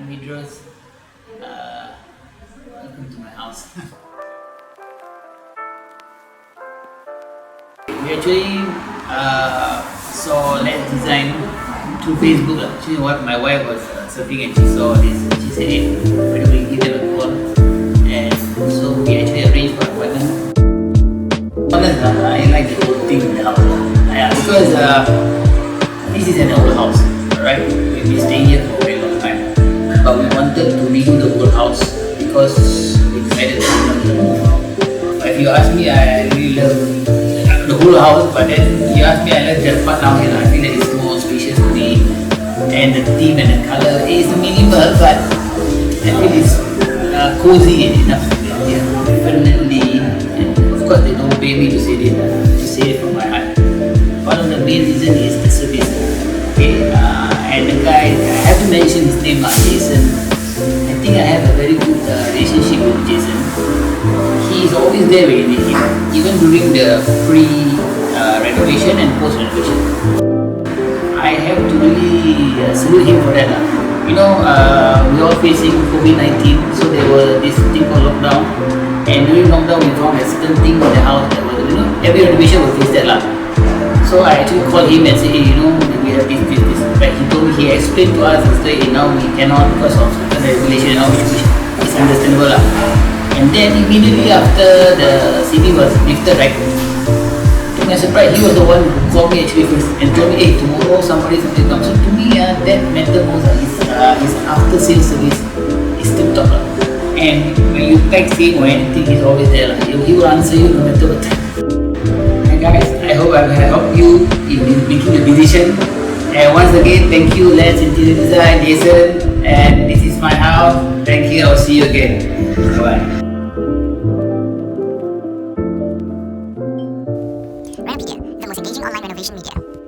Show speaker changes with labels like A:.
A: Midros, welcome to my house. We actually saw Letz Design through Facebook. Actually, what my wife was surfing and she saw this. She said, "Hey, why don't we give them a call?" And so we actually arranged for an appointment. Honest, I like the whole thing in the house. Because this is an old house, right? We've been staying here for a very long time, but we wanted to redo the whole house because we decided that we want to move. But if you ask me, I really love the whole house, but then you ask me, I love that part now here. I feel that it's more spacious for me, and the theme and the color is minimal, but I feel it's cozy enough. Yeah, definitely. And of course, they don't pay me to say it from my heart. One of the main reasons is the service. Okay, and the guy, I have to mention his name, Jason. I think I have a very good relationship with Jason. He is always there when you need him, even during the pre-renovation and post-renovation. I have to really salute him for that. You know, we're all facing COVID-19, so there was this thing called lockdown. And during lockdown, we found a certain thing in the house that was, every renovation will face that. So I actually called him and said, hey, we have this. But he told me, he explained to us and said, hey, now we cannot because of certain regulation, which is understandable. And then immediately after the CD was lifted, right, to my surprise, he was the one who called me actually first and told me, hey, tomorrow somebody's going to come. So to me, that mattered most. His after sales service is tip top. And when you text him or anything, he's always there. He will answer you no matter what time. And guys, I hope I can help you in making a decision. And once again, thank you, Letz Interior Design, Jason. And this is my house. Thank you. I'll see you again. Bye.
B: Renopedia, the most engaging online renovation media.